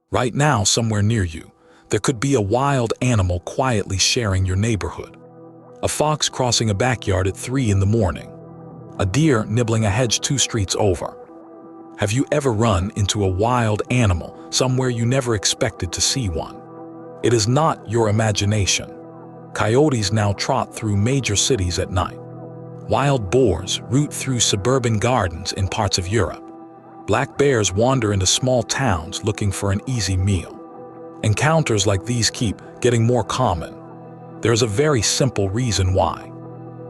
Right now, somewhere near you, there could be a wild animal quietly sharing your neighborhood. A fox crossing a backyard at 3 in the morning. A deer nibbling a hedge 2 streets over. Have you ever run into a wild animal somewhere you never expected to see one? It is not your imagination. Coyotes now trot through major cities at night. Wild boars root through suburban gardens in parts of Europe. Black bears wander into small towns looking for an easy meal. Encounters like these keep getting more common. There is a very simple reason why.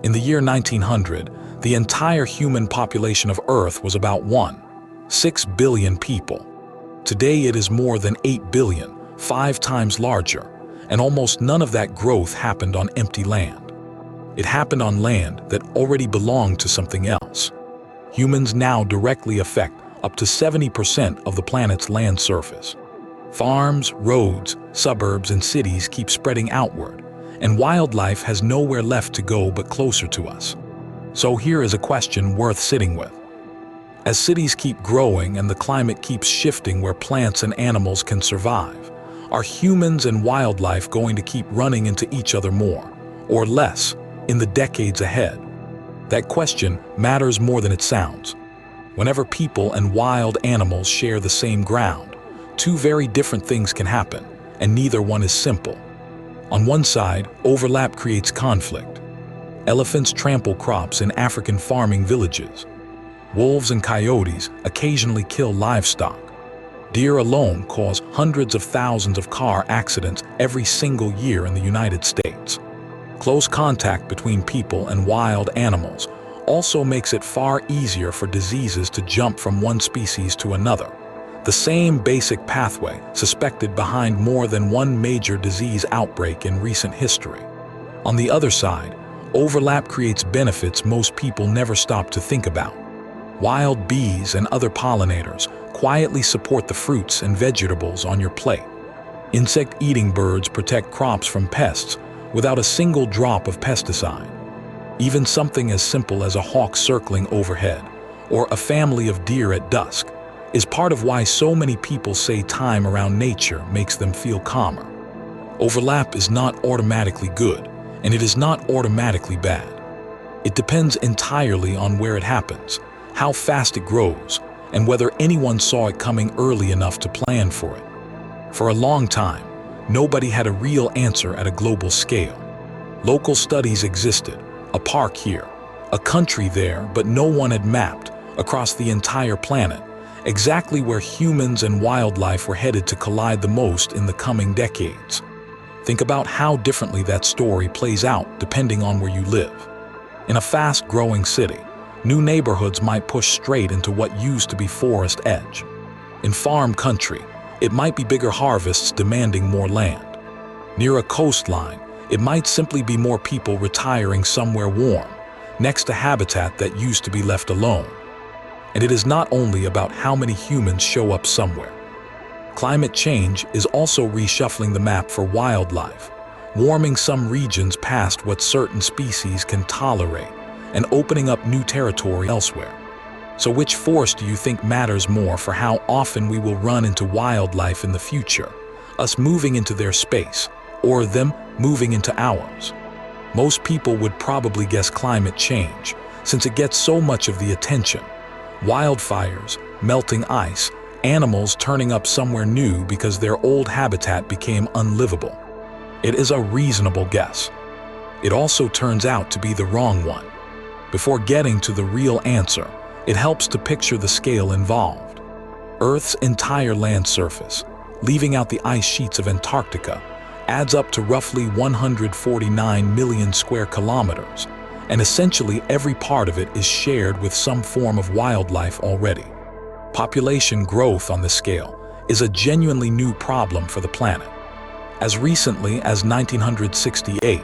In the year 1900, the entire human population of Earth was about 1.6 billion people. Today it is more than 8 billion, 5 times larger, and almost none of that growth happened on empty land. It happened on land that already belonged to something else. Humans now directly affect up to 70% of the planet's land surface. Farms, roads, suburbs, and cities keep spreading outward, and wildlife has nowhere left to go but closer to us. So here is a question worth sitting with. As cities keep growing and the climate keeps shifting where plants and animals can survive, are humans and wildlife going to keep running into each other more, or less, in the decades ahead? That question matters more than it sounds. Whenever people and wild animals share the same ground, 2 very different things can happen, and neither one is simple. On one side, overlap creates conflict. Elephants trample crops in African farming villages. Wolves and coyotes occasionally kill livestock. Deer alone cause hundreds of thousands of car accidents every single year in the United States. Close contact between people and wild animals also makes it far easier for diseases to jump from one species to another. The same basic pathway suspected behind more than one major disease outbreak in recent history. On the other side, overlap creates benefits most people never stop to think about. Wild bees and other pollinators quietly support the fruits and vegetables on your plate. Insect-eating birds protect crops from pests without a single drop of pesticide. Even something as simple as a hawk circling overhead or a family of deer at dusk is part of why so many people say time around nature makes them feel calmer. Overlap is not automatically good, and it is not automatically bad. It depends entirely on where it happens, how fast it grows, and whether anyone saw it coming early enough to plan for it. For a long time, nobody had a real answer at a global scale. Local studies existed, a park here, a country there, but no one had mapped, across the entire planet, exactly where humans and wildlife were headed to collide the most in the coming decades. Think about how differently that story plays out depending on where you live. In a fast-growing city, new neighborhoods might push straight into what used to be forest edge. In farm country, it might be bigger harvests demanding more land. Near a coastline, it might simply be more people retiring somewhere warm, next to habitat that used to be left alone. And it is not only about how many humans show up somewhere. Climate change is also reshuffling the map for wildlife, warming some regions past what certain species can tolerate, and opening up new territory elsewhere. So which force do you think matters more for how often we will run into wildlife in the future? Us moving into their space, or them moving into ours? Most people would probably guess climate change, since it gets so much of the attention. Wildfires, melting ice, animals turning up somewhere new because their old habitat became unlivable. It is a reasonable guess. It also turns out to be the wrong one. Before getting to the real answer, it helps to picture the scale involved. Earth's entire land surface, leaving out the ice sheets of Antarctica, adds up to roughly 149 million square kilometers, and essentially every part of it is shared with some form of wildlife already. Population growth on this scale is a genuinely new problem for the planet. As recently as 1968,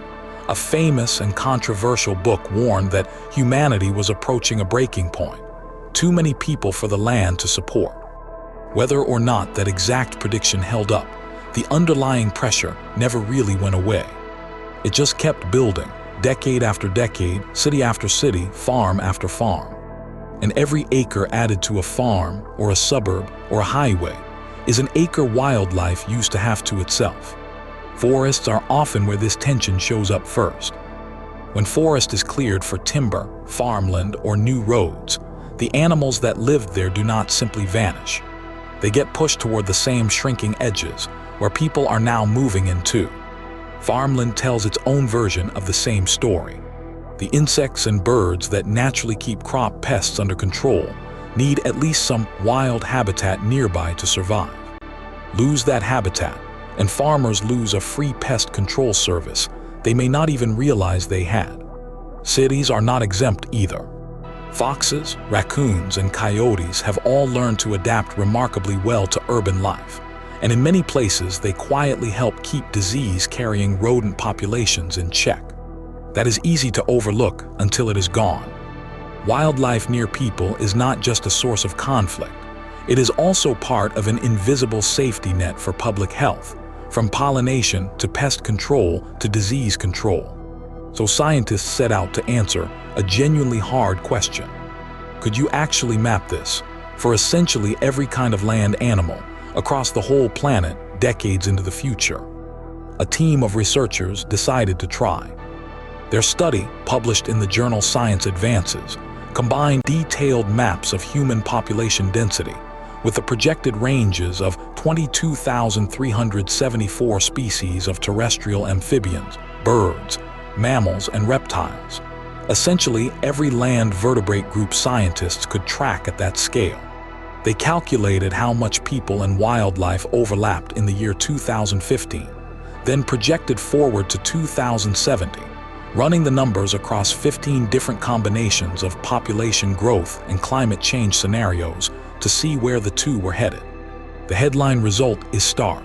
a famous and controversial book warned that humanity was approaching a breaking point, too many people for the land to support. Whether or not that exact prediction held up, the underlying pressure never really went away. It just kept building, decade after decade, city after city, farm after farm. And every acre added to a farm or a suburb or a highway is an acre wildlife used to have to itself. Forests are often where this tension shows up first. When forest is cleared for timber, farmland, or new roads, the animals that lived there do not simply vanish. They get pushed toward the same shrinking edges, where people are now moving into. Farmland tells its own version of the same story. The insects and birds that naturally keep crop pests under control need at least some wild habitat nearby to survive. Lose that habitat, and farmers lose a free pest control service they may not even realize they had. Cities are not exempt either. Foxes, raccoons, and coyotes have all learned to adapt remarkably well to urban life, and in many places they quietly help keep disease-carrying rodent populations in check. That is easy to overlook until it is gone. Wildlife near people is not just a source of conflict. It is also part of an invisible safety net for public health, from pollination to pest control to disease control. So scientists set out to answer a genuinely hard question. Could you actually map this for essentially every kind of land animal across the whole planet decades into the future? A team of researchers decided to try. Their study, published in the journal Science Advances, combined detailed maps of human population density with the projected ranges of 22,374 species of terrestrial amphibians, birds, mammals, and reptiles. Essentially, every land vertebrate group scientists could track at that scale. They calculated how much people and wildlife overlapped in the year 2015, then projected forward to 2070, running the numbers across 15 different combinations of population growth and climate change scenarios to see where the two were headed. The headline result is stark.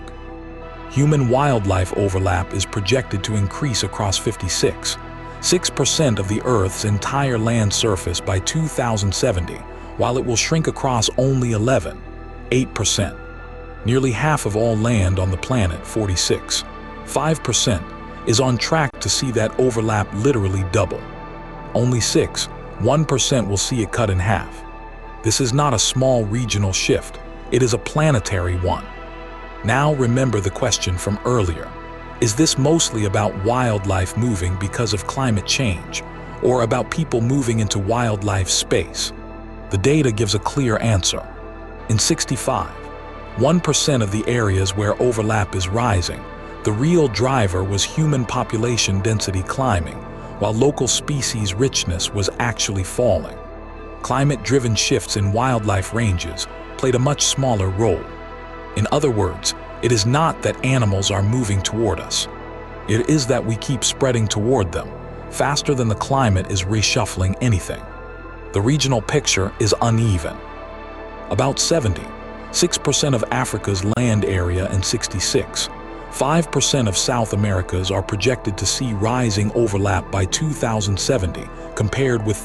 Human-wildlife overlap is projected to increase across 6% of the Earth's entire land surface by 2070, while it will shrink across only 8%. Nearly half of all land on the planet, 5%, is on track to see that overlap literally double. Only 1% will see it cut in half. This is not a small regional shift, it is a planetary one. Now remember the question from earlier. Is this mostly about wildlife moving because of climate change, or about people moving into wildlife space? The data gives a clear answer. In 1% of the areas where overlap is rising, the real driver was human population density climbing, while local species richness was actually falling. Climate-driven shifts in wildlife ranges played a much smaller role. In other words, it is not that animals are moving toward us. It is that we keep spreading toward them, faster than the climate is reshuffling anything. The regional picture is uneven. About 76% of Africa's land area and 5% of South America's are projected to see rising overlap by 2070, compared with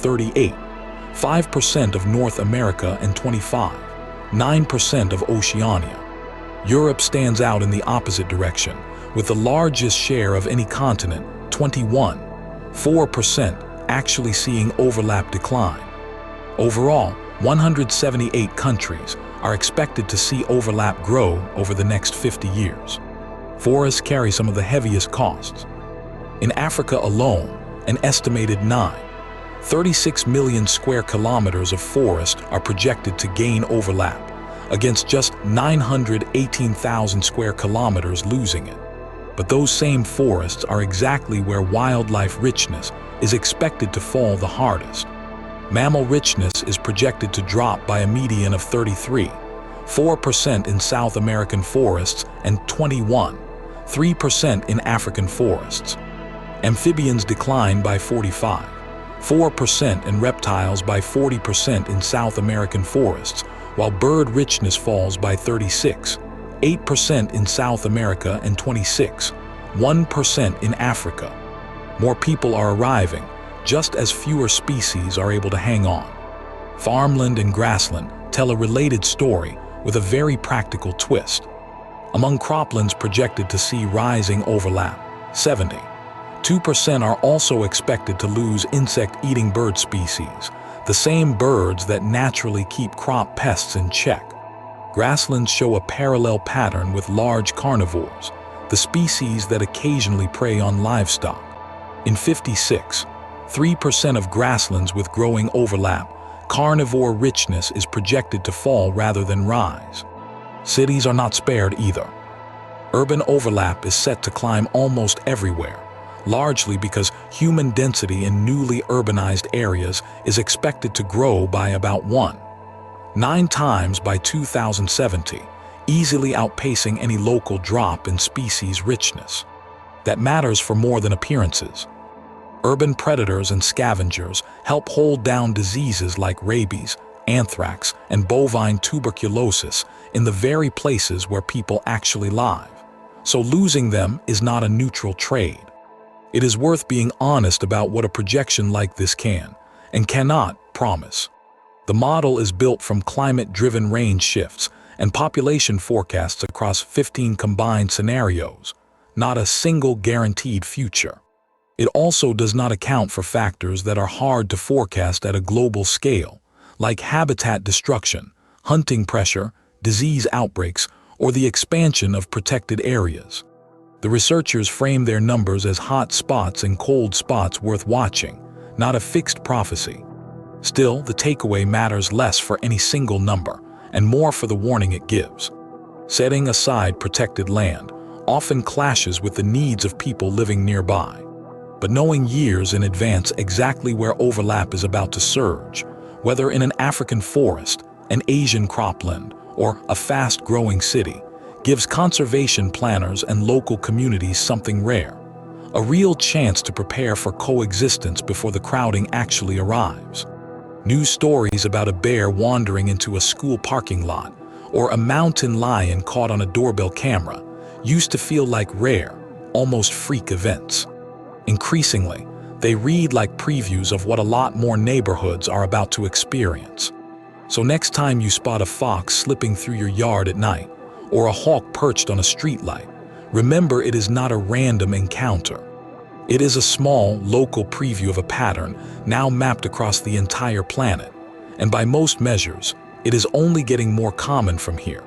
5% of North America and 9% of Oceania. Europe stands out in the opposite direction, with the largest share of any continent, 4%, actually seeing overlap decline. Overall, 178 countries are expected to see overlap grow over the next 50 years. Forests carry some of the heaviest costs. In Africa alone, an estimated 36 million square kilometers of forest are projected to gain overlap, against just 918,000 square kilometers losing it. But those same forests are exactly where wildlife richness is expected to fall the hardest. Mammal richness is projected to drop by a median of 4% in South American forests and 3% in African forests. Amphibians decline by 4% and reptiles by 40% in South American forests, while bird richness falls by 8% in South America and 1% in Africa. More people are arriving, just as fewer species are able to hang on. Farmland and grassland tell a related story with a very practical twist. Among croplands projected to see rising overlap, 72% are also expected to lose insect-eating bird species, the same birds that naturally keep crop pests in check. Grasslands show a parallel pattern with large carnivores, the species that occasionally prey on livestock. In 56, 3% of grasslands with growing overlap, carnivore richness is projected to fall rather than rise. Cities are not spared either. Urban overlap is set to climb almost everywhere, largely because human density in newly urbanized areas is expected to grow by about 1.9 times by 2070, easily outpacing any local drop in species richness. That matters for more than appearances. Urban predators and scavengers help hold down diseases like rabies, anthrax, and bovine tuberculosis in the very places where people actually live. So losing them is not a neutral trade. It is worth being honest about what a projection like this can and cannot promise. The model is built from climate-driven range shifts and population forecasts across 15 combined scenarios, not a single guaranteed future. It also does not account for factors that are hard to forecast at a global scale, like habitat destruction, hunting pressure, disease outbreaks, or the expansion of protected areas. The researchers frame their numbers as hot spots and cold spots worth watching, not a fixed prophecy. Still, the takeaway matters less for any single number, and more for the warning it gives. Setting aside protected land often clashes with the needs of people living nearby. But knowing years in advance exactly where overlap is about to surge, whether in an African forest, an Asian cropland, or a fast-growing city, gives conservation planners and local communities something rare, a real chance to prepare for coexistence before the crowding actually arrives. News stories about a bear wandering into a school parking lot or a mountain lion caught on a doorbell camera used to feel like rare, almost freak events. Increasingly, they read like previews of what a lot more neighborhoods are about to experience. So next time you spot a fox slipping through your yard at night, or a hawk perched on a streetlight, remember it is not a random encounter. It is a small, local preview of a pattern now mapped across the entire planet, and by most measures, it is only getting more common from here.